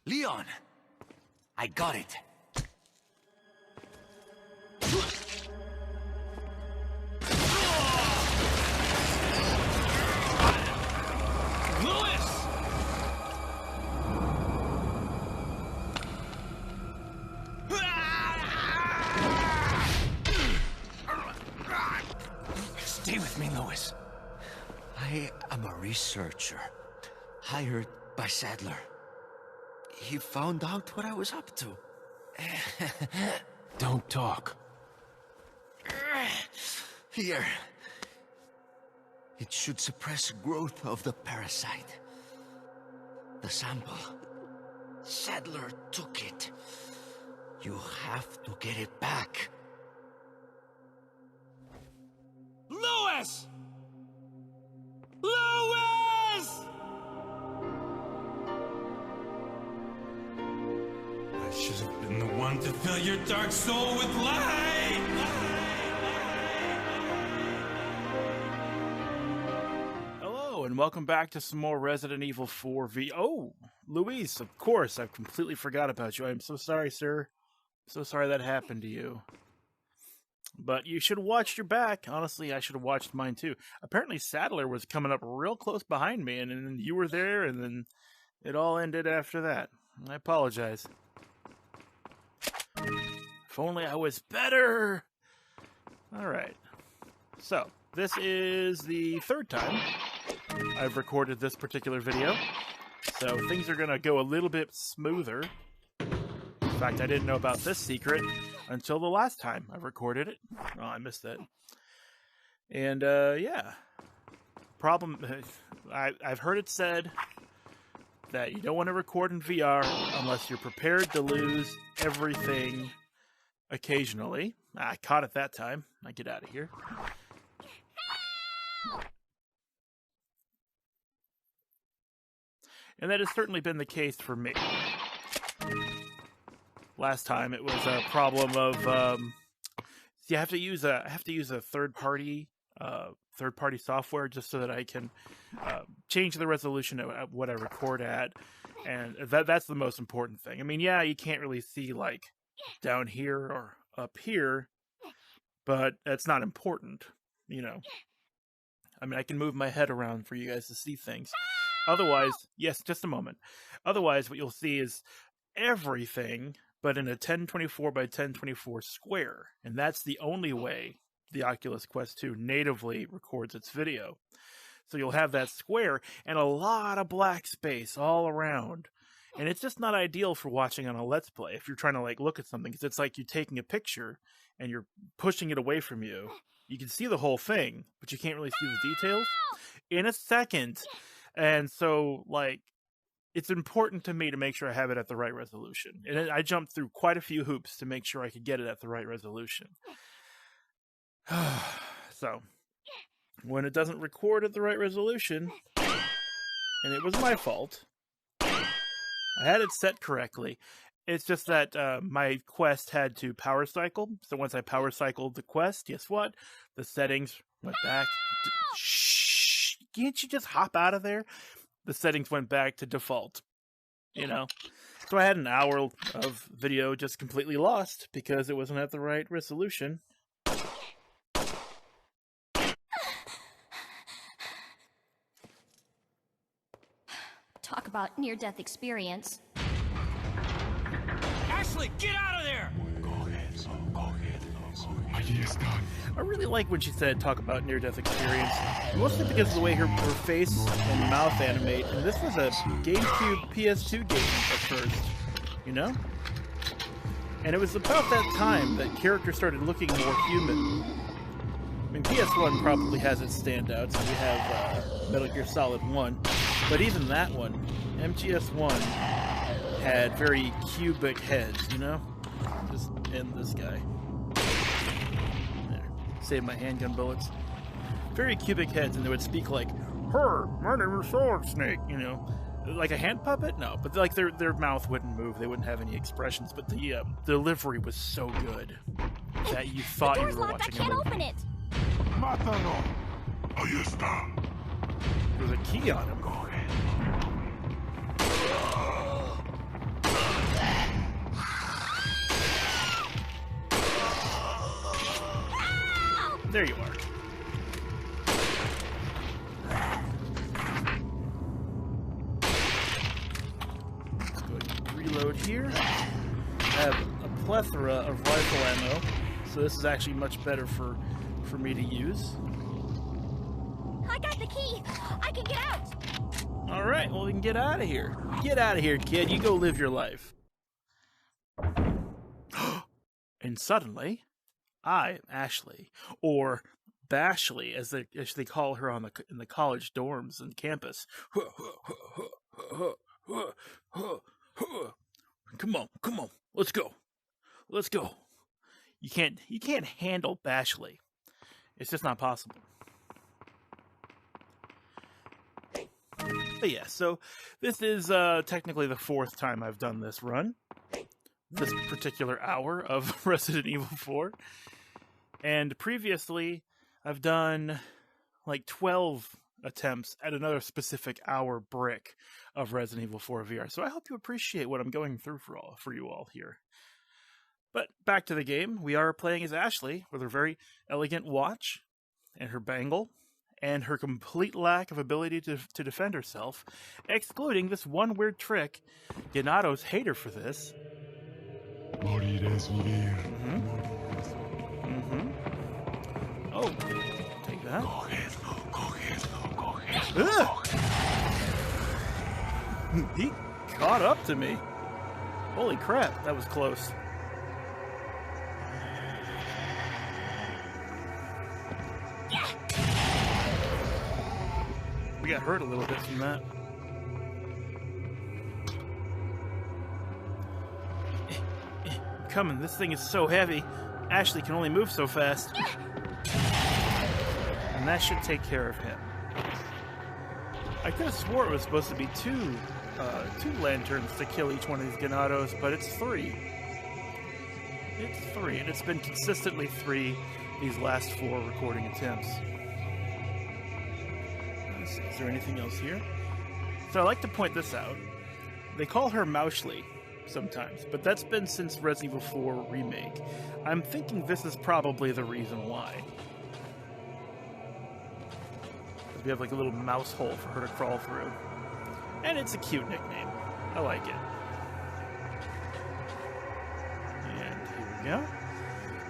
Leon! I got it. Louis! Stay with me, Louis. I am a researcher, hired by Sadler. He found out what I was up to. Don't talk. Here. It should suppress growth of the parasite. The sample. Sadler took it. You have to get it back. Louis! Louis! I should have been the one to fill your dark soul with light! Hello, and welcome back to some more Resident Evil 4 V. Oh, Luis, of course, I've completely forgot about you. I'm so sorry, sir. So sorry that happened to you. But you should have watched your back. Honestly, I should have watched mine too. Apparently, Sadler was coming up real close behind me, and then you were there, and then it all ended after that. I apologize. If only I was better! Alright. So, this is the third time I've recorded this particular video. So, things are going to go a little bit smoother. In fact, I didn't know about this secret until the last time I recorded it. Oh, I missed that. And, yeah. Problem, I've heard it said that you don't want to record in VR unless you're prepared to lose everything occasionally. I caught it that time. I get out of here. And that has certainly been the case for me. Last time it was a problem of see, I have to use a third party software just so that I can change the resolution of what I record at, and that's the most important thing. I mean, yeah, you can't really see like down here or up here, but that's not important, you know. I mean, I can move my head around for you guys to see things. Otherwise, yes, just a moment. Otherwise, what you'll see is everything, but in a 1024 by 1024 square. And that's the only way the Oculus Quest 2 natively records its video. So you'll have that square and a lot of black space all around. And it's just not ideal for watching on a Let's Play if you're trying to like look at something, because it's like you're taking a picture and you're pushing it away from you. You can see the whole thing, but you can't really see the details in a second. And so, like, it's important to me to make sure I have it at the right resolution. And I jumped through quite a few hoops to make sure I could get it at the right resolution. So, when it doesn't record at the right resolution, and it was my fault, I had it set correctly. It's just that my Quest had to power cycle. So once I power cycled the Quest, guess what? The settings went back. Shh! Can't you just hop out of there? The settings went back to default, you know? So I had an hour of video just completely lost because it wasn't at the right resolution. Talk about near-death experience. Ashley, get out of there! I really like when she said talk about near-death experience, mostly because of the way her face and mouth animate, and this was a GameCube PS2 game at first, you know? And it was about that time that characters started looking more human. I mean, PS1 probably has its standouts. We have Metal Gear Solid 1, but even that one, MGS1, had very cubic heads, you know? Just end this guy. There. Save my handgun bullets. Very cubic heads, and they would speak like, "Her, my name is Solid Snake," you know? Like a hand puppet? No, but like their mouth wouldn't move, they wouldn't have any expressions, but the delivery was so good that you thought you were watching a movie. I can't open it! Mátalo. Ahí está. There's a key on him. There you are. Let's go ahead and reload here. I have a plethora of rifle ammo, so this is actually much better for me to use. I got the key. I can get out. All right, well, we can get out of here. Get out of here, kid. You go live your life. And suddenly, I, Ashley, or Bashley, as they call her in the college dorms and campus. Come on, let's go. You can't handle Bashley. It's just not possible. But yeah, so this is technically the 4th time I've done this run. This particular hour of Resident Evil 4. And previously, I've done like 12 attempts at another specific hour brick of Resident Evil 4 VR. So I hope you appreciate what I'm going through for you all here. But back to the game. We are playing as Ashley with her very elegant watch and her bangle and her complete lack of ability to defend herself, excluding this one weird trick. Ganato's hate her for this. Oh, take that. He caught up to me. Holy crap, that was close. We got hurt a little bit from that. Coming, this thing is so heavy. Ashley can only move so fast. And that should take care of him. I could have swore it was supposed to be two lanterns to kill each one of these Ganados, but it's 3. It's 3, and it's been consistently 3 these last 4 recording attempts. Let's see, is there anything else here? So I like to point this out. They call her Mauschley sometimes, but that's been since Resident Evil 4 Remake. I'm thinking this is probably the reason why. We have like a little mouse hole for her to crawl through. And it's a cute nickname. I like it. And here we go.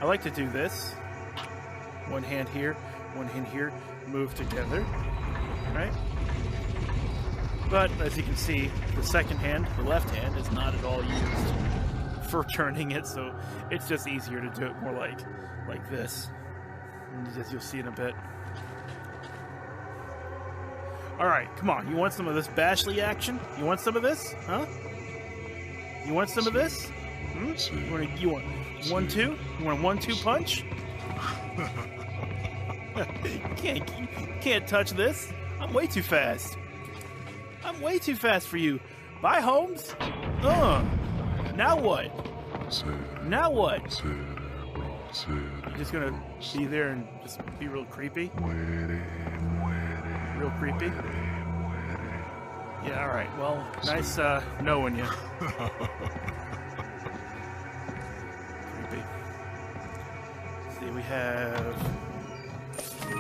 I like to do this. One hand here, move together. Right? But as you can see, the second hand, the left hand, is not at all used for turning it, so it's just easier to do it more like this. As you'll see in a bit. Alright, come on. You want some of this Bashley action? You want some of this? Huh? You want some of this? Hmm? You want 1-2? You want a 1-2 punch? You can't touch this. I'm way too fast. I'm way too fast for you. Bye, Holmes. Now what? Now what? You're just gonna be there and just be real creepy? Real creepy? Yeah, alright. Well, nice knowing you. Creepy. Let's see, we have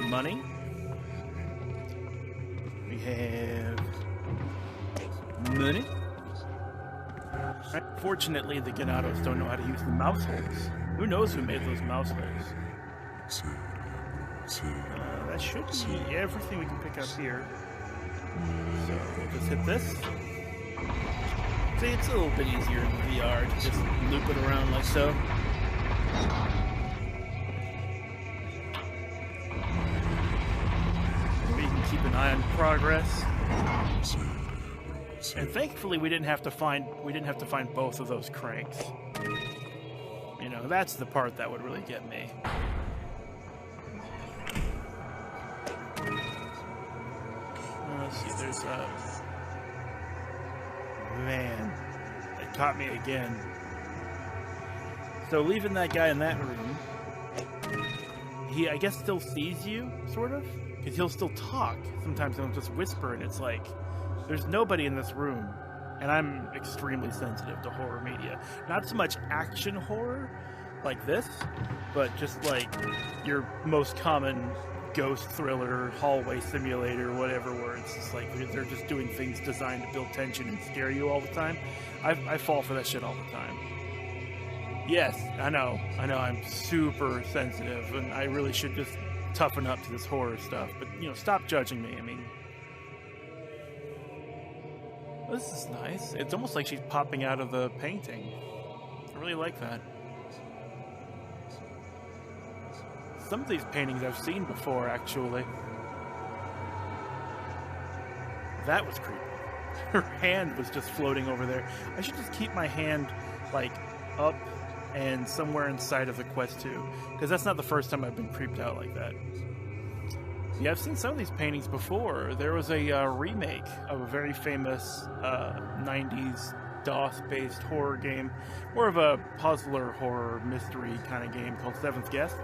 money. We have money. Fortunately, the Ganados don't know how to use the mouse holes. Who knows who made those mouse holes? That should be everything we can pick up here. So we'll just hit this. See, it's a little bit easier in VR to just loop it around like so. Maybe you can keep an eye on progress. And thankfully, we didn't have to find both of those cranks. You know, that's the part that would really get me. Let's see, there's man, it caught me again. So leaving that guy in that room, he, I guess, still sees you, sort of, because he'll still talk. Sometimes he'll just whisper, and it's like, there's nobody in this room, and I'm extremely sensitive to horror media. Not so much action horror, like this, but just like your most common ghost thriller, hallway simulator, whatever, where it's just like they're just doing things designed to build tension and scare you all the time. I fall for that shit all the time. Yes, I know, I'm super sensitive, and I really should just toughen up to this horror stuff, but, you know, stop judging me. I mean, this is nice. It's almost like she's popping out of the painting. I really like that. Some of these paintings I've seen before, actually. That was creepy. Her hand was just floating over there. I should just keep my hand, like, up and somewhere inside of the Quest 2, because that's not the first time I've been creeped out like that. Yeah, I've seen some of these paintings before. There was a remake of a very famous 90s DOS-based horror game, more of a puzzler horror mystery kind of game called Seventh Guest,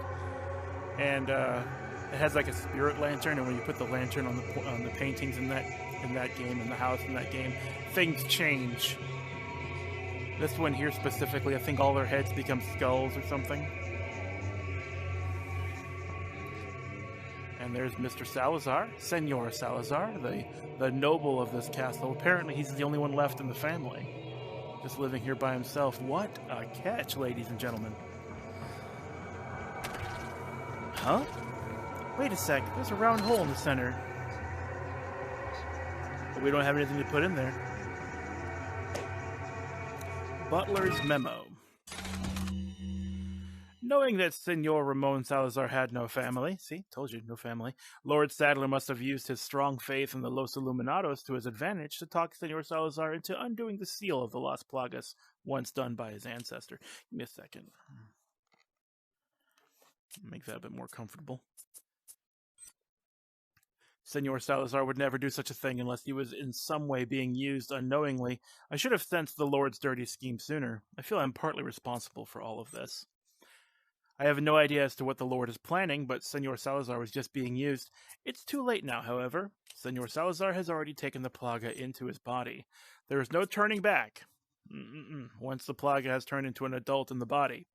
and it has like a spirit lantern, and when you put the lantern on the paintings in that game, in the house in that game, things change. This one here specifically, I think all their heads become skulls or something. And there's Mr. Salazar, Senor Salazar, the noble of this castle. Apparently he's the only one left in the family, just living here by himself. What a catch, ladies and gentlemen. Huh? Wait a sec, there's a round hole in the center. But we don't have anything to put in there. Butler's memo. Knowing that Senor Ramon Salazar had no family, see, told you, no family, Lord Sadler must have used his strong faith in the Los Illuminados to his advantage to talk Senor Salazar into undoing the seal of the Las Plagas once done by his ancestor. Give me a second. Make that a bit more comfortable. Senor Salazar would never do such a thing unless he was in some way being used unknowingly. I should have sensed the Lord's dirty scheme sooner. I feel I'm partly responsible for all of this. I have no idea as to what the Lord is planning, but Senor Salazar was just being used. It's too late now, however. Senor Salazar has already taken the Plaga into his body. There is no turning back. Once the Plaga has turned into an adult in the body.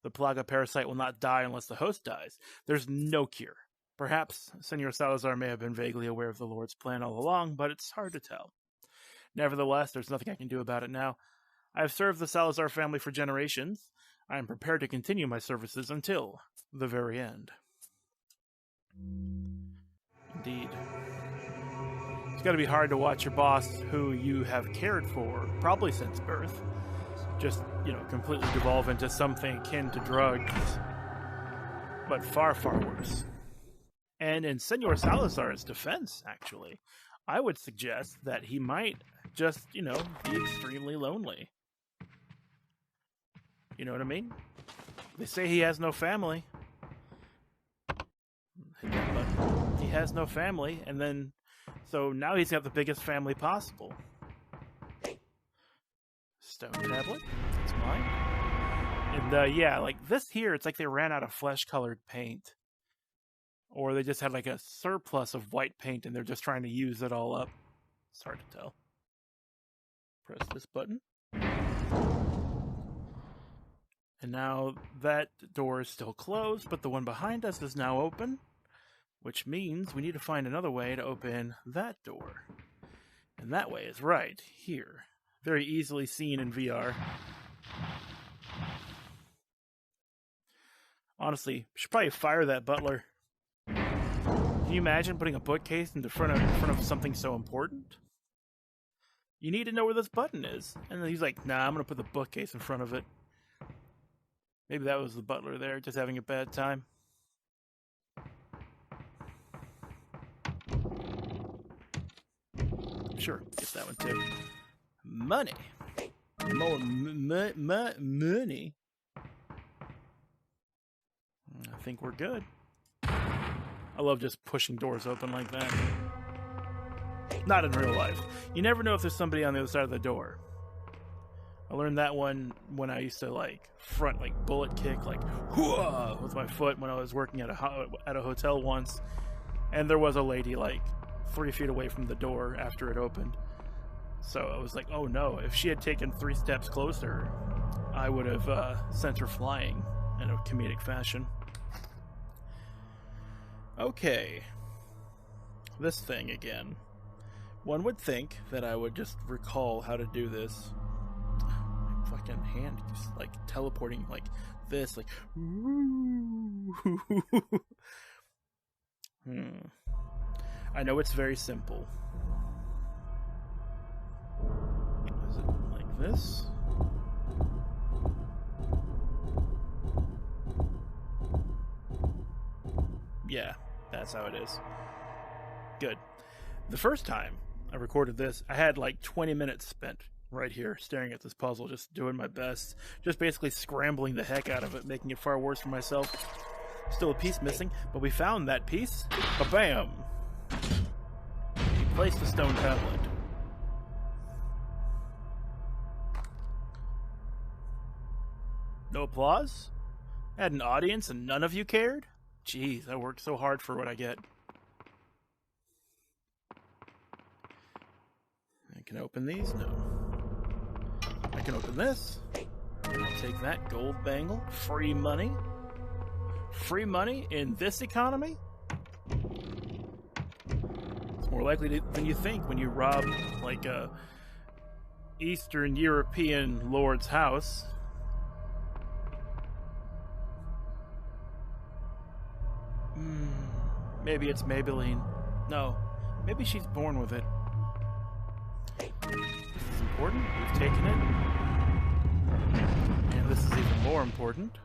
The Plaga parasite will not die unless the host dies. There's no cure. Perhaps Senor Salazar may have been vaguely aware of the Lord's plan all along, but it's hard to tell. Nevertheless, there's nothing I can do about it now. I have served the Salazar family for generations. I am prepared to continue my services until the very end. Indeed. It's got to be hard to watch your boss, who you have cared for, probably since birth, just, completely devolve into something akin to drugs. But far, far worse. And in Senor Salazar's defense, actually, I would suggest that he might just, be extremely lonely. You know what I mean? They say he has no family. He has no family, and then, so now he's got the biggest family possible. Stone tablet, that's mine. And yeah, like this here, it's like they ran out of flesh-colored paint. Or they just had like a surplus of white paint and they're just trying to use it all up. It's hard to tell. Press this button. And now that door is still closed, but the one behind us is now open, which means we need to find another way to open that door. And that way is right here. Very easily seen in VR. Honestly, should probably fire that butler. Can you imagine putting a bookcase in front of something so important? You need to know where this button is. And then he's like, nah, I'm going to put the bookcase in front of it. Maybe that was the butler there, just having a bad time. Sure, get that one too. Money. More money. I think we're good. I love just pushing doors open like that. Not in real life. You never know if there's somebody on the other side of the door. I learned that one when I used to front bullet kick whoa with my foot when I was working at a hotel once, and there was a lady 3 feet away from the door after it opened. So I was like, oh no, if she had taken 3 steps closer, I would have sent her flying in a comedic fashion. Okay. This thing again. One would think that I would just recall how to do this. My fucking hand just like teleporting like this, like I know it's very simple. Is it like this? Yeah, that's how it is. Good. The first time I recorded this, I had like 20 minutes spent right here staring at this puzzle, just doing my best, just basically scrambling the heck out of it, making it far worse for myself. Still a piece missing, but we found that piece. Ba-bam! Place the stone tablet. No applause? I had an audience and none of you cared? Jeez, I worked so hard for what I get. I can open these? No. I can open this. I'll take that gold bangle. Free money. Free money in this economy? It's more likely than you think when you rob, like, a Eastern European lord's house. Maybe it's Maybelline. No, maybe she's born with it. This is important. We've taken it. And this is even more important.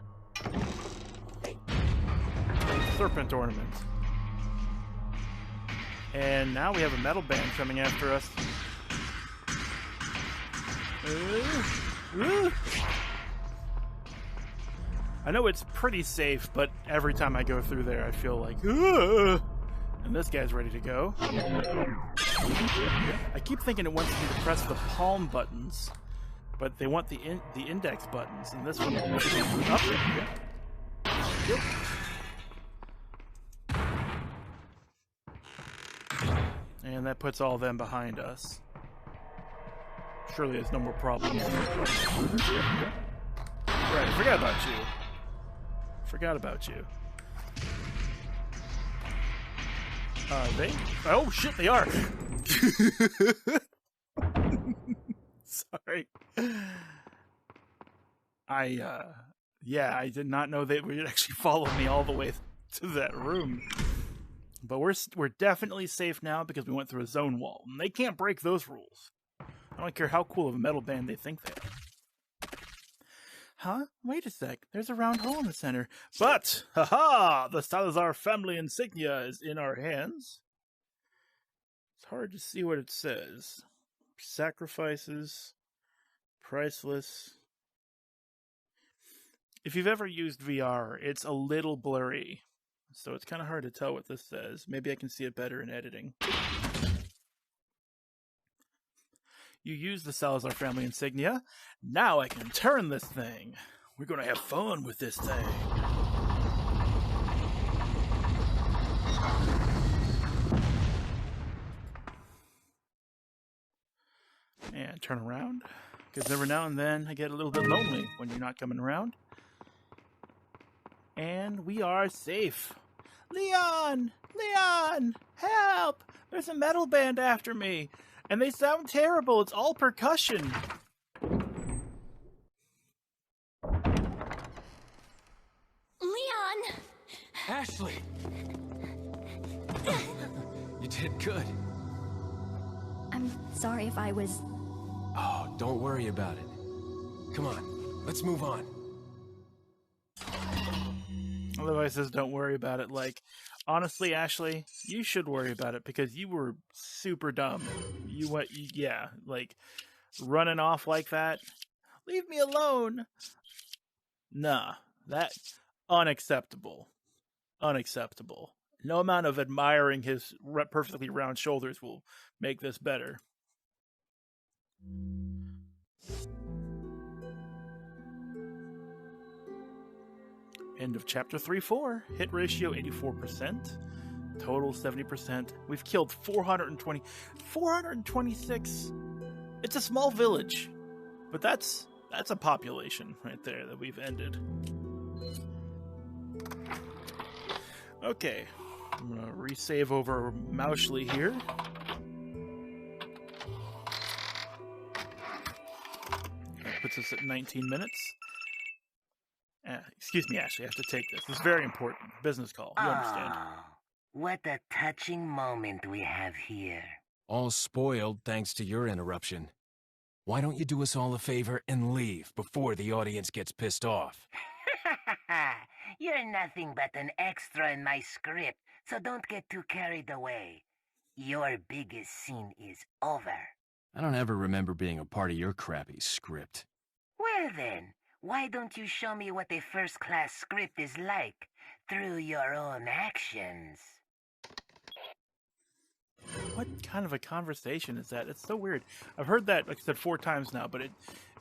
Serpent ornament. And now we have a metal band coming after us. I know it's pretty safe, but every time I go through there, I feel like, and this guy's ready to go. I keep thinking it wants me to press the palm buttons, but they want the index buttons, and this one is up there. Yep. And that puts all them behind us. Surely there's no more problems. Right, forgot about you. Forgot about you. They? Oh shit, they are! Sorry. Yeah, I did not know they would actually follow me all the way to that room. But we're definitely safe now because we went through a zone wall. And they can't break those rules. I don't care how cool of a metal band they think they are. Huh? Wait a sec. There's a round hole in the center. But, haha! The Salazar family insignia is in our hands. It's hard to see what it says. Sacrifices. Priceless. If you've ever used VR, it's a little blurry. So it's kind of hard to tell what this says. Maybe I can see it better in editing. You use the Salazar family insignia. Now I can turn this thing. We're going to have fun with this thing. And turn around. Because every now and then I get a little bit lonely when you're not coming around. And we are safe. Leon! Leon! Help! There's a metal band after me. And they sound terrible. It's all percussion. Leon! Ashley! You did good. I'm sorry if I was... Oh, don't worry about it. Come on, let's move on. Otherwise, it says don't worry about it. Like, honestly, Ashley, you should worry about it because you were super dumb. You went, yeah, like running off like that. Leave me alone. Nah, that's unacceptable. Unacceptable. No amount of admiring his perfectly round shoulders will make this better. End of chapter 3-4. Hit ratio 84%. Total 70%. We've killed 426 It's a small village, but that's a population right there that we've ended. Okay, I'm gonna resave over Mauschli here. That puts us at 19 minutes. Excuse me, Ashley, I have to take this. This is very important. Business call. You understand. Oh, what a touching moment we have here. All spoiled thanks to your interruption. Why don't you do us all a favor and leave before the audience gets pissed off? You're nothing but an extra in my script, so don't get too carried away. Your biggest scene is over. I don't ever remember being a part of your crappy script. Well then, why don't you show me what a first-class script is like through your own actions? What kind of a conversation is that? It's so weird. I've heard that, like I said, 4 times now, but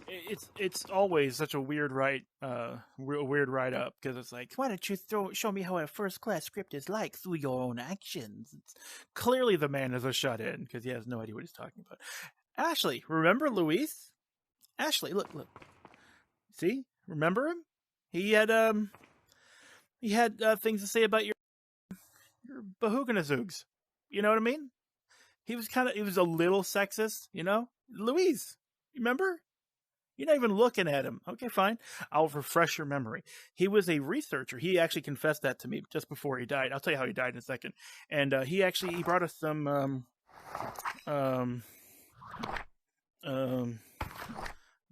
it's always such a weird write up because it's like, why don't you show me how a first class script is like through your own actions? It's clearly the man is a shut in because he has no idea what he's talking about. Ashley, remember Luis? Ashley, look. See, remember him? He had things to say about your Bahuganazugs. You know what I mean? He was a little sexist, you know? Luis, remember? You're not even looking at him. Okay, fine. I'll refresh your memory. He was a researcher. He actually confessed that to me just before he died. I'll tell you how he died in a second. And he brought us some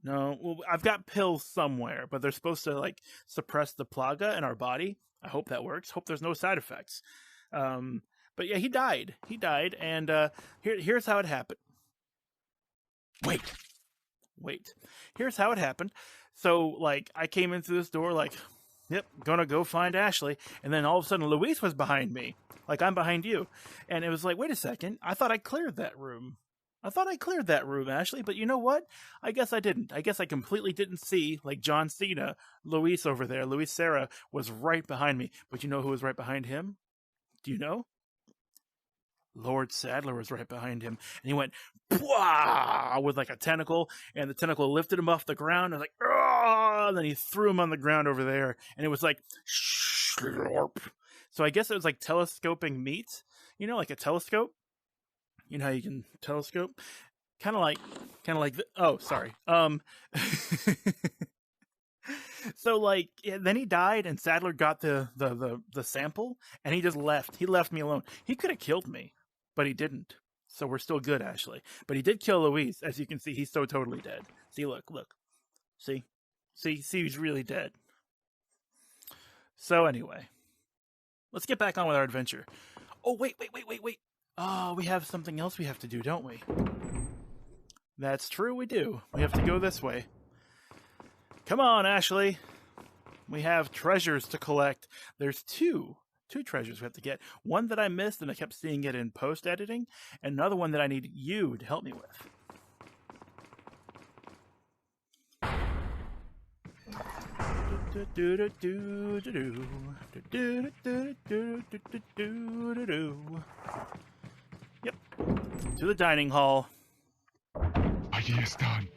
no, well, I've got pills somewhere, but they're supposed to like suppress the plaga in our body. I hope that works. Hope there's no side effects. But yeah, he died. And here's how it happened. Wait. Here's how it happened. So, like, I came in through this door, like, yep, gonna go find Ashley. And then all of a sudden, Luis was behind me. Like, I'm behind you. And it was like, wait a second. I thought I cleared that room. Ashley. But you know what? I guess I didn't. I guess I completely didn't see, like John Cena, Luis over there. Luis Serra was right behind me. But you know who was right behind him? Do you know? Lord Sadler was right behind him, and he went Pwah! With like a tentacle, and the tentacle lifted him off the ground. I was like, oh! And then he threw him on the ground over there, and it was like slurp. So I guess it was like telescoping meat, you know, like a telescope. You know how you can telescope, kind of like. Oh, sorry. So like, then he died, and Sadler got the sample, and he just left. He left me alone. He could have killed me, but he didn't. So we're still good, Ashley. But he did kill Luis. As you can see, he's so totally dead. See, look. See, he's really dead. So anyway, let's get back on with our adventure. Oh, wait. Oh, we have something else we have to do, don't we? That's true, we do. We have to go this way. Come on, Ashley. We have treasures to collect. There's two treasures we have to get. One that I missed and I kept seeing it in post-editing, and another one that I need you to help me with. Yep. To the dining hall. Allí están.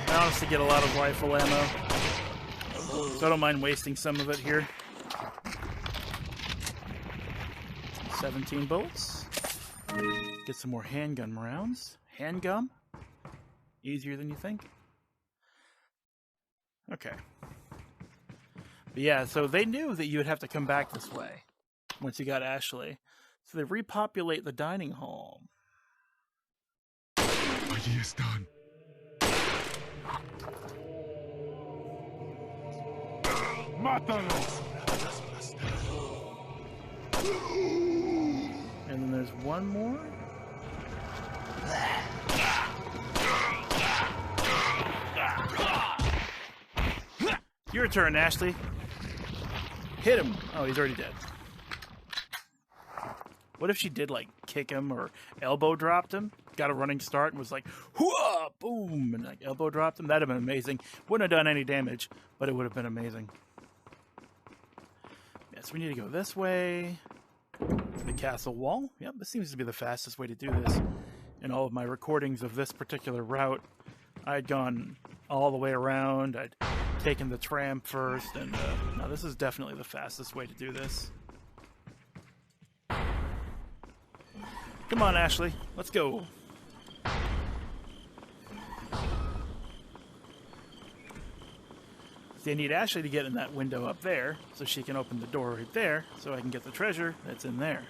I honestly get a lot of rifle ammo, so I don't mind wasting some of it here. 17 bullets. Get some more handgun rounds. Handgun? Easier than you think. Okay. But yeah, so they knew that you would have to come back this way once you got Ashley. So they repopulate the dining hall. Allí están. Mátalos. And then there's one more. Your turn, Ashley. Hit him. Oh, he's already dead. What if she did, like, kick him or elbow dropped him, got a running start and was like, "Hooah!" Boom, and like elbow dropped him. That'd have been amazing. Wouldn't have done any damage, but it would have been amazing. Yes, we need to go this way. To the castle wall. Yep, this seems to be the fastest way to do this. In all of my recordings of this particular route, I'd gone all the way around. I'd taken the tram first, and no, this is definitely the fastest way to do this. Come on, Ashley. Let's go. See, I need Ashley to get in that window up there so she can open the door right there so I can get the treasure that's in there.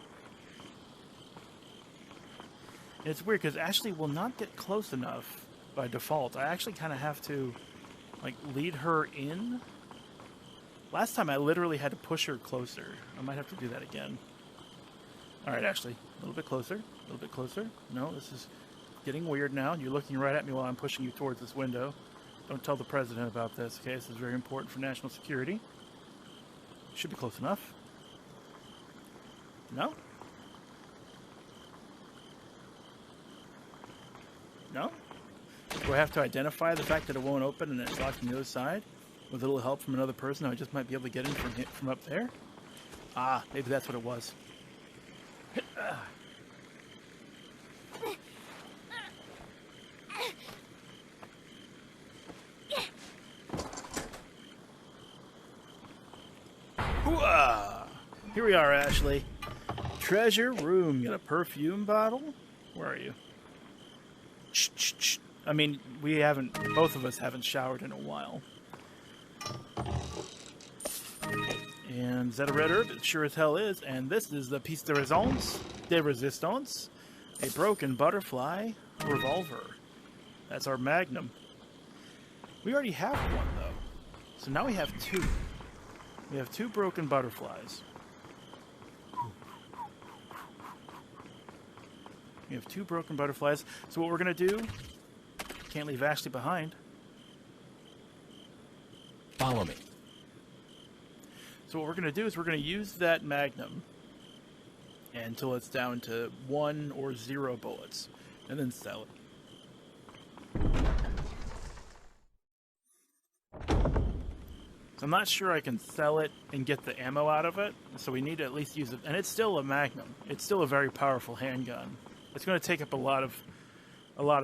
And it's weird because Ashley will not get close enough by default. I actually kind of have to, like, lead her in. Last time I literally had to push her closer. I might have to do that again. All right, Ashley, a little bit closer, a little bit closer. No, this is getting weird now. You're looking right at me while I'm pushing you towards this window. Don't tell the president about this, okay? This is very important for national security. Should be close enough. No? No? Do I have to identify the fact that it won't open and it's locked on the other side? With a little help from another person, I just might be able to get in from up there? Ah, maybe that's what it was. Here we are, Ashley. Treasure room. Got a perfume bottle? Where are you? Shh. I mean, both of us haven't showered in a while. And is that a red herb? It sure as hell is. And this is the piece de resistance. A broken butterfly revolver. That's our magnum. We already have one, though. So now we have two. We have two broken butterflies. We have two broken butterflies. So what we're going to do... Can't leave Ashley behind. Follow me. So what we're going to do is we're going to use that magnum until it's down to 1 or 0 bullets, and then sell it. So I'm not sure I can sell it and get the ammo out of it, so we need to at least use it. And it's still a magnum. It's still a very powerful handgun. It's going to take up a lot of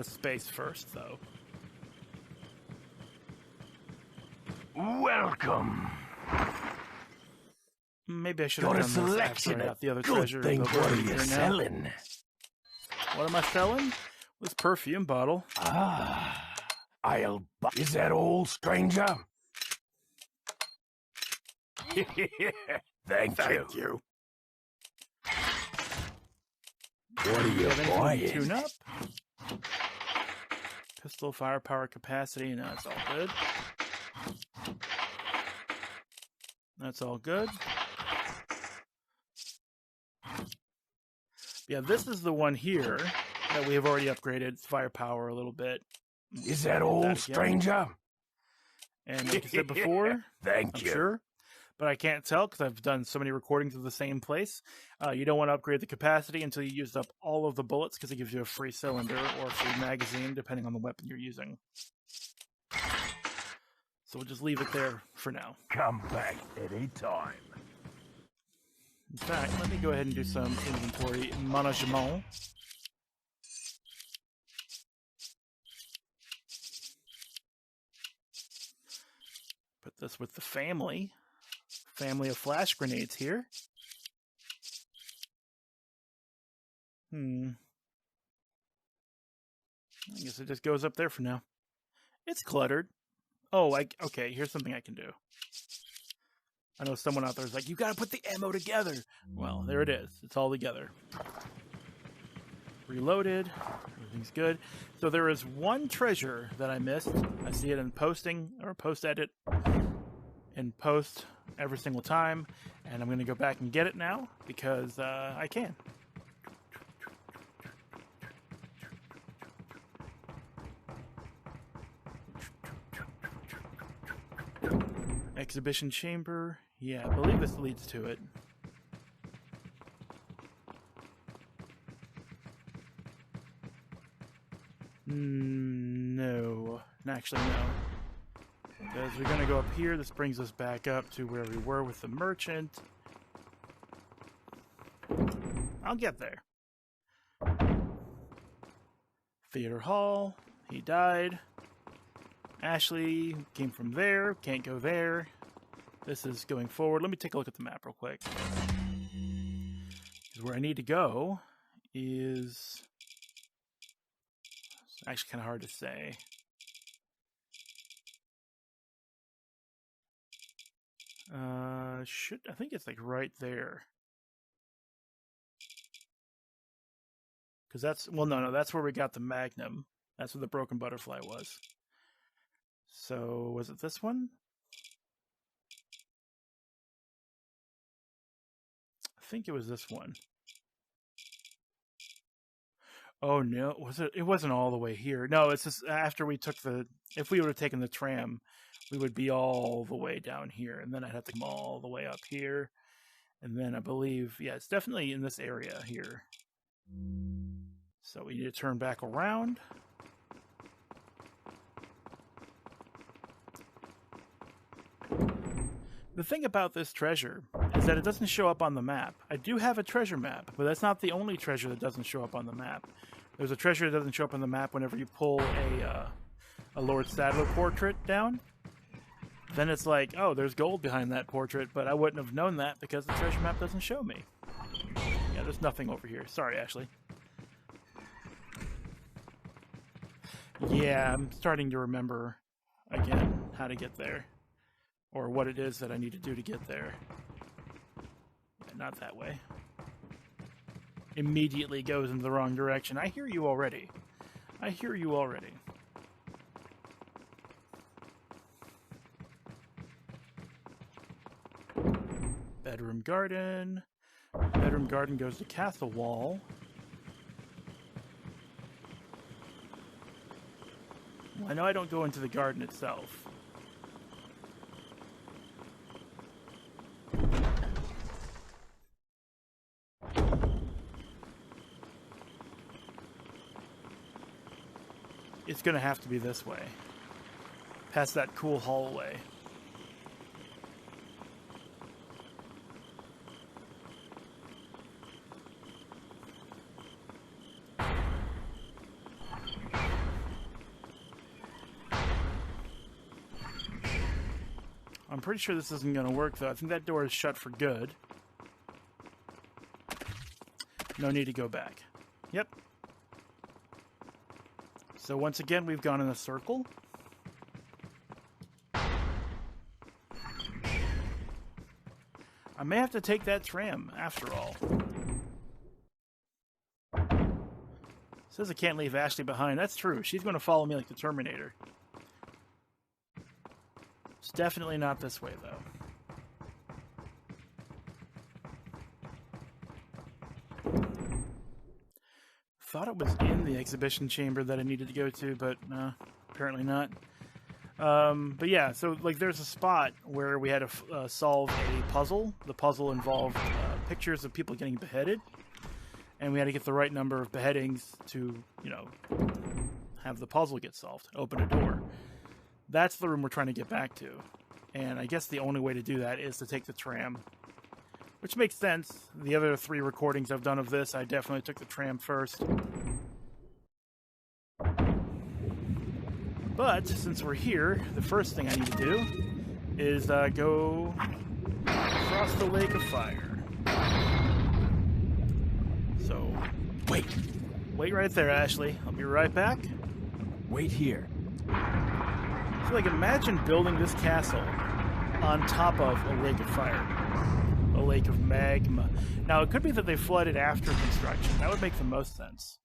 space first, though. Welcome. Maybe I should have done this after I got the other treasure. What are you selling? What am I selling? This perfume bottle. I'll buy. Is that all, stranger? Thank you. What are you buying? Tune up. Pistol firepower capacity. No, that's all good. That's all good. Yeah, this is the one here that we have already upgraded its firepower a little bit. Is that all, stranger? And like I said before, I'm sure, but I can't tell because I've done so many recordings of the same place. You don't want to upgrade the capacity until you used up all of the bullets because it gives you a free cylinder or a free magazine, depending on the weapon you're using. So we'll just leave it there for now. Come back any time. In fact, let me go ahead and do some inventory management. Put this with the family. Family of flash grenades here. I guess it just goes up there for now. It's cluttered. Oh, okay, here's something I can do. I know someone out there is like, you gotta put the ammo together. Well, there it is. It's all together. Reloaded. Everything's good. So there is one treasure that I missed. I see it in posting, or post-edit, and post every single time. And I'm going to go back and get it now, because I can. Exhibition chamber. Yeah, I believe this leads to it. No. Actually, no. Because we're going to go up here. This brings us back up to where we were with the merchant. I'll get there. Theater Hall. He died. Ashley came from there. Can't go there. This is going forward. Let me take a look at the map real quick. Because where I need to go is... It's actually kind of hard to say. I think it's like right there. Because that's... Well, no, that's where we got the Magnum. That's where the Broken Butterfly was. So, was it this one? I think it was this one. Oh no, was it? It wasn't all the way here. No, it's just after we took the... If we would have taken the tram, we would be all the way down here. And then I'd have to come all the way up here. And then I believe... Yeah, it's definitely in this area here. So we need to turn back around. The thing about this treasure is that it doesn't show up on the map. I do have a treasure map, but that's not the only treasure that doesn't show up on the map. There's a treasure that doesn't show up on the map whenever you pull a Lord Sadler portrait down. Then it's like, oh, there's gold behind that portrait, but I wouldn't have known that because the treasure map doesn't show me. Yeah, there's nothing over here. Sorry, Ashley. Yeah, I'm starting to remember, again, how to get there. Or what it is that I need to do to get there. Yeah, not that way. Immediately goes in the wrong direction. I hear you already. I hear you already. Bedroom garden. Bedroom garden goes to castle wall. Well, I know I don't go into the garden itself. It's going to have to be this way. Past that cool hallway. I'm pretty sure this isn't going to work, though. I think that door is shut for good. No need to go back. Yep. So once again, we've gone in a circle. I may have to take that tram, after all. Says I can't leave Ashley behind. That's true. She's going to follow me like the Terminator. It's definitely not this way, though. Thought it was in the exhibition chamber that I needed to go to, but apparently not. But yeah, so like there's a spot where we had to solve a puzzle. The puzzle involved pictures of people getting beheaded, and we had to get the right number of beheadings to, you know, have the puzzle get solved, open a door. That's the room we're trying to get back to, and I guess the only way to do that is to take the tram. Which makes sense. The other 3 recordings I've done of this, I definitely took the tram first. But, since we're here, the first thing I need to do is go across the Lake of Fire. So, wait right there, Ashley. I'll be right back. Wait here. So, like, imagine building this castle on top of a Lake of Fire. A lake of magma. Now, it could be that they flooded after construction. That would make the most sense.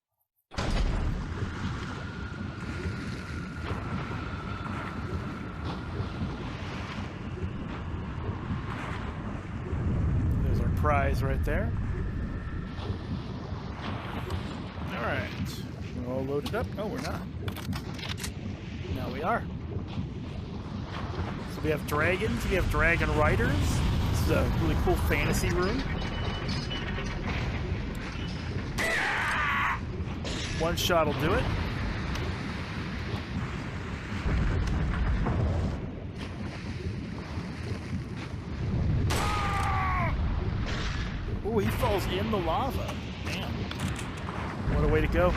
There's our prize right there. Alright. We're all loaded up. No, we're not. Now we are. So we have dragons. We have dragon riders. This is a really cool fantasy room. One shot will do it. Oh, he falls in the lava. Man, what a way to go.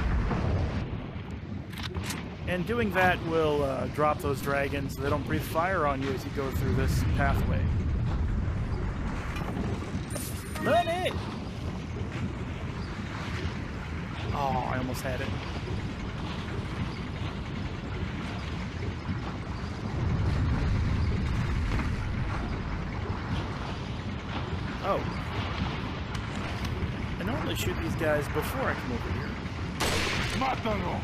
And doing that will drop those dragons so they don't breathe fire on you as you go through this pathway. Money! Oh, I almost had it. Oh. I normally shoot these guys before I come over here. Mátalo.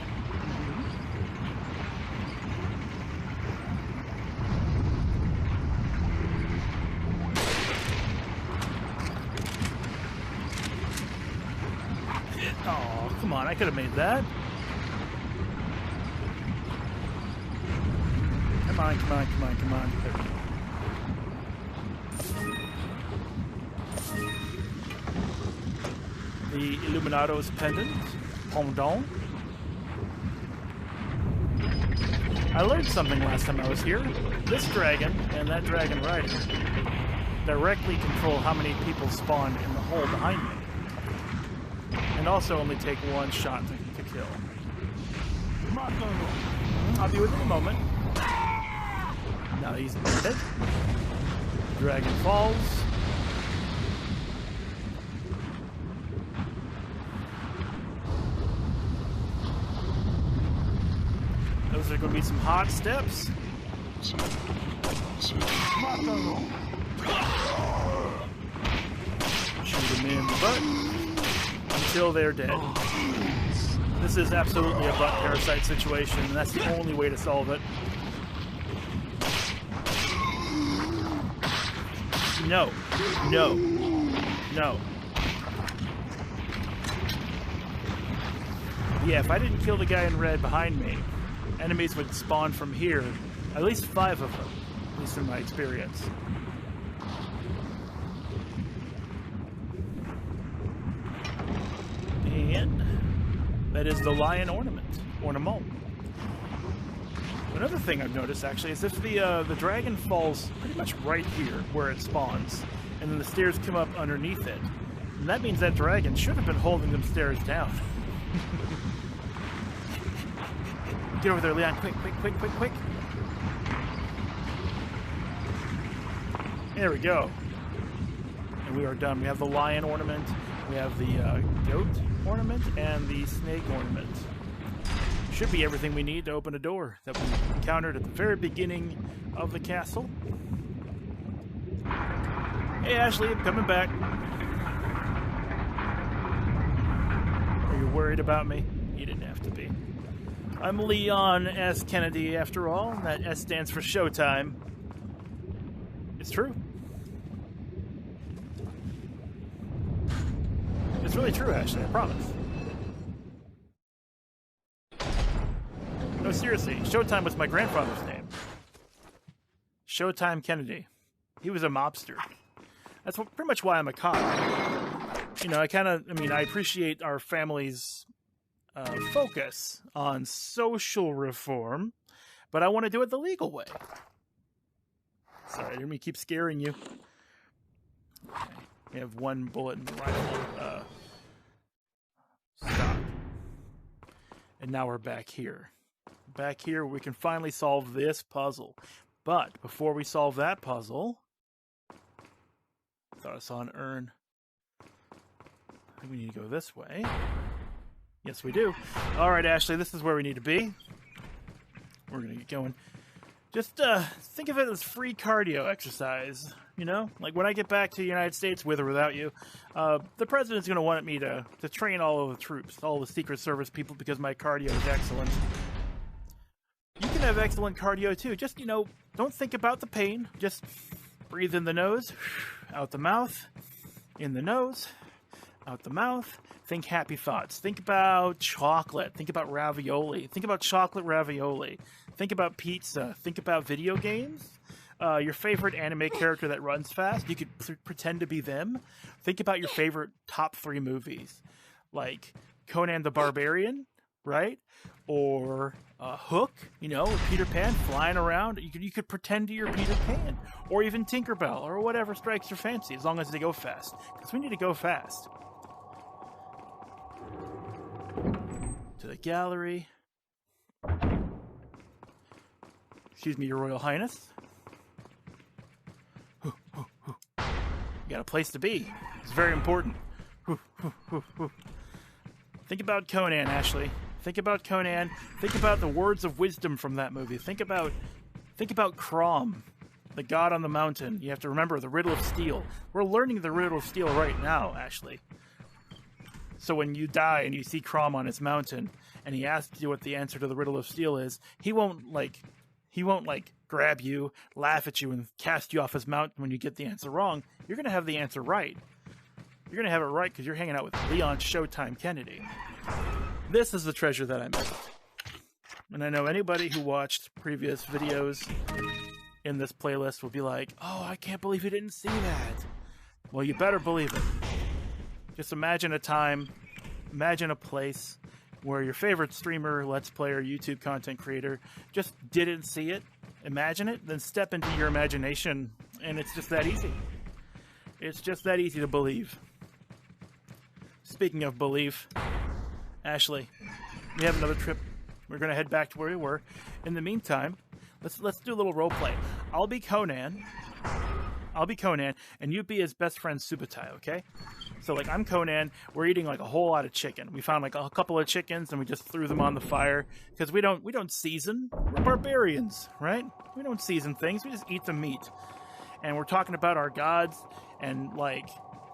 Oh, come on, I could have made that. Come on, come on, come on, come on. There we go. The Illuminado's pendant. Pendant. I learned something last time I was here. This dragon and that dragon rider directly control how many people spawn in the hole behind me. And also only take one shot to kill. I'll be with you in a moment. Now he's dead. Dragon falls. Those are going to be some hot steps. Shoot them in the butt until they're dead. This is absolutely a butt parasite situation, and that's the only way to solve it. No. No. No. Yeah, if I didn't kill the guy in red behind me, enemies would spawn from here. At least 5 of them, at least in my experience. And that is the lion ornament. Another thing I've noticed, actually, is if the dragon falls pretty much right here where it spawns, and then the stairs come up underneath it, and that means that dragon should have been holding them stairs down. Get over there, Leon. Quick, quick, quick, quick, quick. There we go. And we are done. We have the lion ornament, we have the goat ornament, and the snake ornament. Should be everything we need to open a door that we encountered at the very beginning of the castle. Hey, Ashley, I'm coming back. Are you worried about me? You didn't have to be. I'm Leon S. Kennedy, after all. That S stands for Showtime. It's true. It's really true, Ashley, I promise. No, seriously, Showtime was my grandfather's name. Showtime Kennedy. He was a mobster. That's pretty much why I'm a cop. You know, I appreciate our family's focus on social reform, but I want to do it the legal way. Sorry, I didn't mean to keep scaring you. Okay. We have one bullet in the rifle stock. And now we're back here. Back here, we can finally solve this puzzle. But before we solve that puzzle, I thought I saw an urn. I think we need to go this way. Yes, we do. All right, Ashley, this is where we need to be. We're going to get going. Just think of it as free cardio exercise, you know? Like when I get back to the United States, with or without you, the president's going to want me to train all of the troops, all the Secret Service people, because my cardio is excellent. You can have excellent cardio too. Just, you know, don't think about the pain. Just breathe in the nose, out the mouth, in the nose, out the mouth. Think happy thoughts. Think about chocolate. Think about ravioli. Think about chocolate ravioli. Think about pizza. Think about video games. Your favorite anime character that runs fast. You could pretend to be them. Think about your favorite top 3 movies. Like Conan the Barbarian, right? Or Hook, you know, with Peter Pan flying around. You could pretend you're Peter Pan, or even Tinkerbell, or whatever strikes your fancy, as long as they go fast. Because we need to go fast. To the gallery. Excuse me, Your Royal Highness. You got a place to be. It's very important. Think about Conan, Ashley. Think about Conan. Think about the words of wisdom from that movie. Think about Crom, the god on the mountain. You have to remember the riddle of steel. We're learning the riddle of steel right now, Ashley. So when you die and you see Crom on his mountain, and he asks you what the answer to the riddle of steel is, he won't grab you, laugh at you, and cast you off his mountain when you get the answer wrong. You're gonna have the answer right. You're gonna have it right because you're hanging out with Leon Showtime Kennedy. This is the treasure that I missed. And I know anybody who watched previous videos in this playlist will be like, oh, I can't believe you didn't see that. Well, you better believe it. Just imagine a time, imagine a place where your favorite streamer, let's player, YouTube content creator just didn't see it. Imagine it, then step into your imagination, and it's just that easy. It's just that easy to believe. Speaking of belief, Ashley, we have another trip. We're going to head back to where we were. In the meantime, let's do a little role play. I'll be Conan, and you be his best friend Subutai, okay? So, like, I'm Conan. We're eating, like, a whole lot of chicken. We found, like, a couple of chickens, and we just threw them on the fire. Because we don't season. We're barbarians, right? We don't season things. We just eat the meat. And we're talking about our gods, and, like,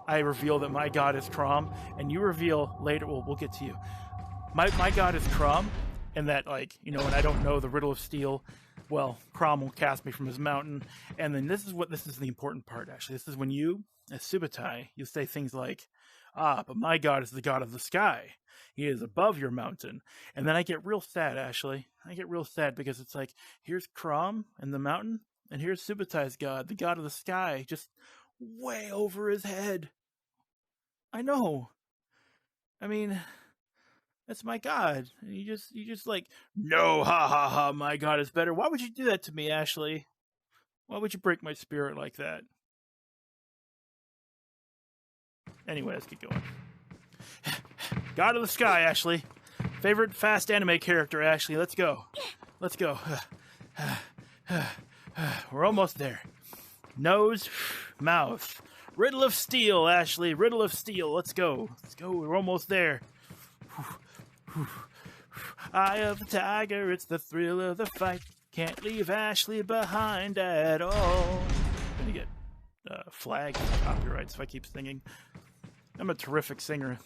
I reveal that my god is Crom, and you reveal later, well, we'll get to you. My god is Crom, and that, like, you know, when I don't know the riddle of steel, well, Crom will cast me from his mountain. And then this is the important part, actually. This is when you, as Subutai, you say things like, but my god is the god of the sky. He is above your mountain. And then I get real sad, Ashley. I get real sad because it's like, here's Crom in the mountain, and here's Subutai's god, the god of the sky, just way over his head. I know. I mean, that's my god. And you just like, no, ha ha ha, my god is better. Why would you do that to me, Ashley? Why would you break my spirit like that? Anyway, let's get going. God of the sky, Ashley. Favorite fast anime character, Ashley. Let's go. Let's go. We're almost there. Nose, mouth. Riddle of steel, Ashley. Riddle of steel. Let's go. Let's go. We're almost there. Eye of the tiger. It's the thrill of the fight. Can't leave Ashley behind at all. I'm gonna get flagged for copyrights if I keep singing. I'm a terrific singer.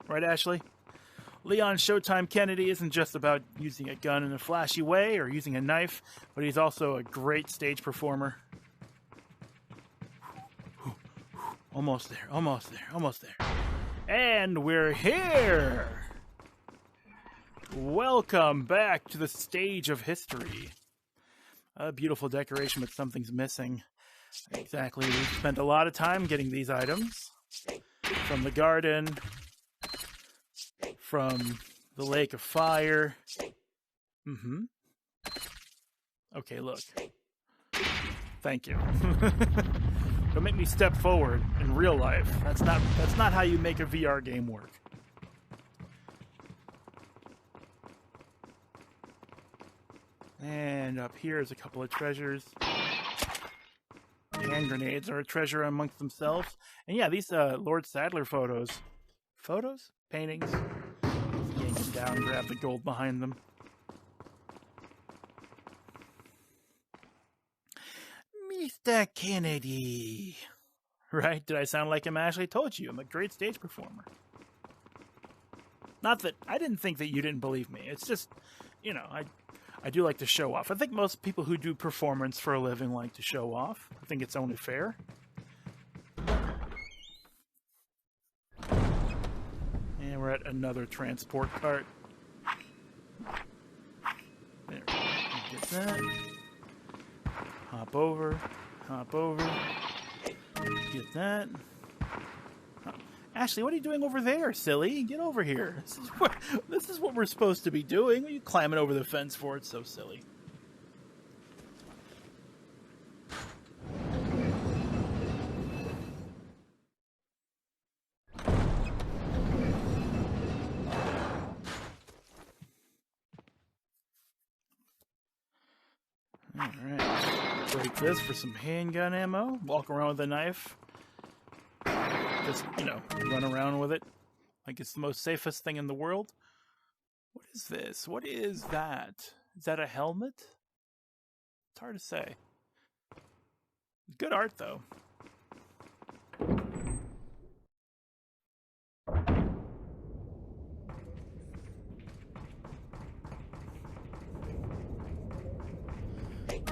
Right, Ashley? Leon Showtime Kennedy isn't just about using a gun in a flashy way or using a knife, but he's also a great stage performer. Almost there, almost there, almost there. And we're here! Welcome back to the stage of history. A beautiful decoration, but something's missing. Exactly, we spent a lot of time getting these items. From the garden, from the lake of fire. Okay, look. Thank you. Don't make me step forward in real life. That's not how you make a VR game work. And up here is a couple of treasures. Hand grenades are a treasure amongst themselves. And yeah, these Lord Sadler photos. Photos? Paintings. Yank them down, grab the gold behind them. Mr. Kennedy. Right? Did I sound like him, Ashley? I told you, I'm a great stage performer. Not that, I didn't think that you didn't believe me. It's just, you know, I do like to show off. I think most people who do performance for a living like to show off. I think it's only fair. And we're at another transport cart. There, get that. Hop over, get that. Ashley, what are you doing over there, silly? Get over here. This is what we're supposed to be doing. What are you climbing over the fence for? It's so silly. Alright. Break this for some handgun ammo. Walk around with a knife. Just, you know, run around with it like it's the most safest thing in the world. What is this? What is that? Is that a helmet? It's hard to say. Good art, though.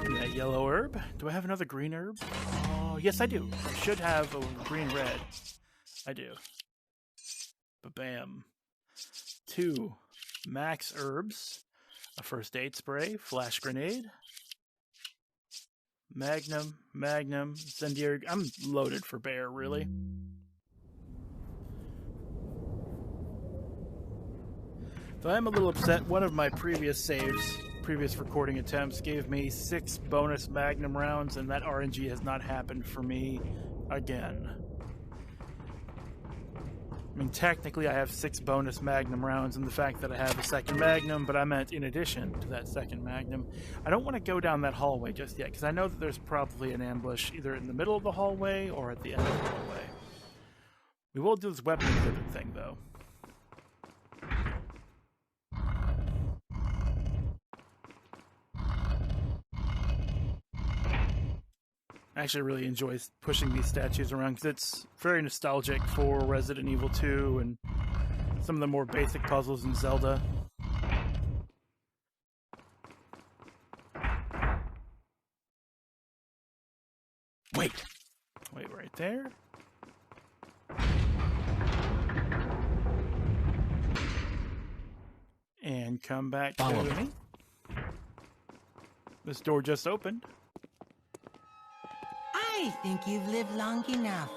That yellow herb. Do I have another green herb? Oh, yes, I do. I should have a green red. I do. Ba-bam. 2 max herbs. A first aid spray. Flash grenade. Magnum. Incendiary. I'm loaded for bear, really. So I'm a little upset. One of my previous recording attempts gave me 6 bonus Magnum rounds, and that RNG has not happened for me again. I mean, technically I have 6 bonus Magnum rounds and the fact that I have a second Magnum, but I meant in addition to that second Magnum. I don't want to go down that hallway just yet, because I know that there's probably an ambush either in the middle of the hallway or at the end of the hallway. We will do this weapon exhibit thing, though. I actually really enjoy pushing these statues around because it's very nostalgic for Resident Evil 2 and some of the more basic puzzles in Zelda. Wait right there. And come back to me. This door just opened. I think you've lived long enough.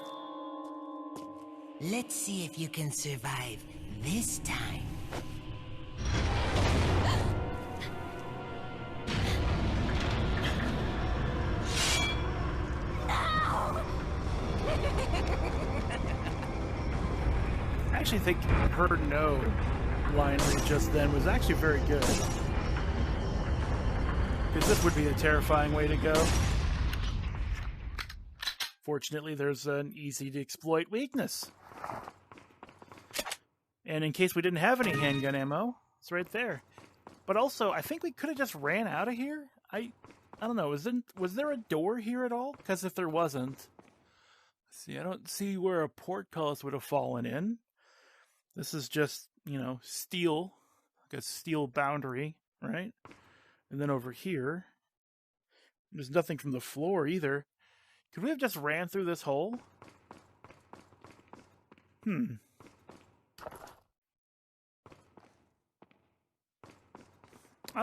Let's see if you can survive this time. I actually think her no line read just then was actually very good. Because this would be a terrifying way to go. Fortunately, there's an easy-to-exploit weakness. And in case we didn't have any handgun ammo, it's right there. But also, I think we could have just ran out of here. I don't know. Was there a door here at all? Because if there wasn't... See, I don't see where a portcullis would have fallen in. This is just, you know, steel. Like a steel boundary, right? And then over here, there's nothing from the floor either. Could we have just ran through this hole? I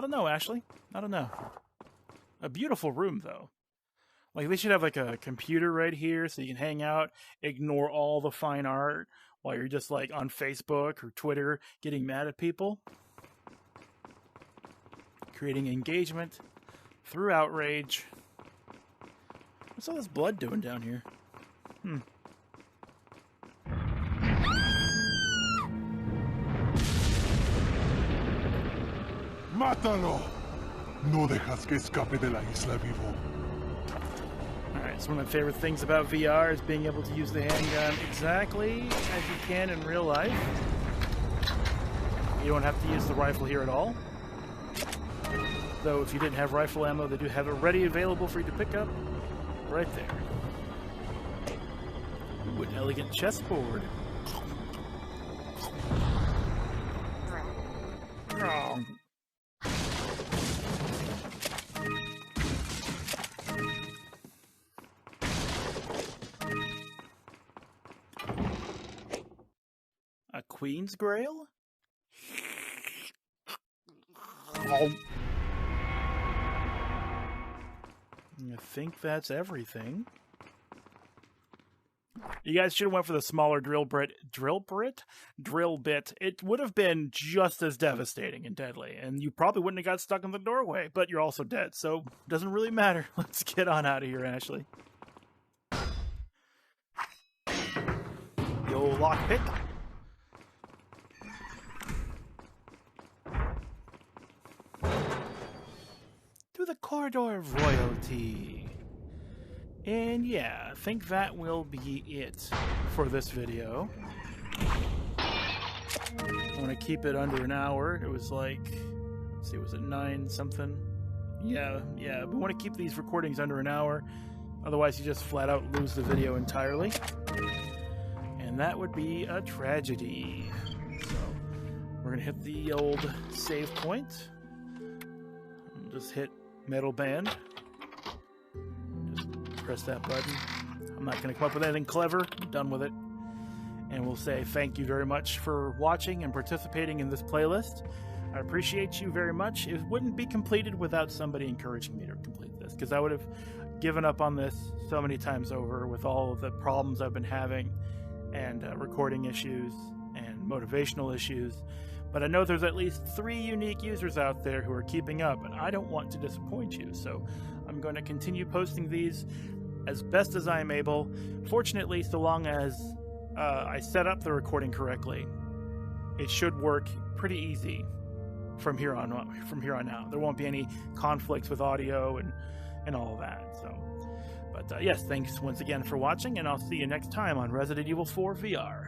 don't know, Ashley. I don't know. A beautiful room, though. Like, they should have, like, a computer right here so you can hang out, ignore all the fine art while you're just, like, on Facebook or Twitter getting mad at people. Creating engagement through outrage. What's all this blood doing down here? ¡Mátalo! No dejas que escape de la isla vivo. Alright, so one of my favorite things about VR is being able to use the handgun exactly as you can in real life. You don't have to use the rifle here at all. Though if you didn't have rifle ammo, they do have it ready available for you to pick up. Right there. Ooh, an elegant chessboard. Oh. A Queen's Grail? Oh. I think that's everything. You guys should have went for the smaller drill bit. It would have been just as devastating and deadly, and you probably wouldn't have got stuck in the doorway, but you're also dead, so it doesn't really matter. Let's get on out of here, Ashley. The old lockpick. To the corridor of royalty. And yeah, I think that will be it for this video. I want to keep it under an hour. It was like, let's see, was it 9 something? Yeah, we want to keep these recordings under an hour. Otherwise, you just flat out lose the video entirely. And that would be a tragedy. So, we're going to hit the old save point. And just hit metal band. Just press that button. I'm not going to come up with anything clever. I'm done with it. And we'll say thank you very much for watching and participating in this playlist. I appreciate you very much. It wouldn't be completed without somebody encouraging me to complete this, because I would have given up on this so many times over with all of the problems I've been having and recording issues and motivational issues. But I know there's at least 3 unique users out there who are keeping up, and I don't want to disappoint you. So I'm going to continue posting these as best as I am able. Fortunately, so long as I set up the recording correctly, it should work pretty easy from here on out. There won't be any conflicts with audio and all of that. So, but yes, thanks once again for watching, and I'll see you next time on Resident Evil 4 VR.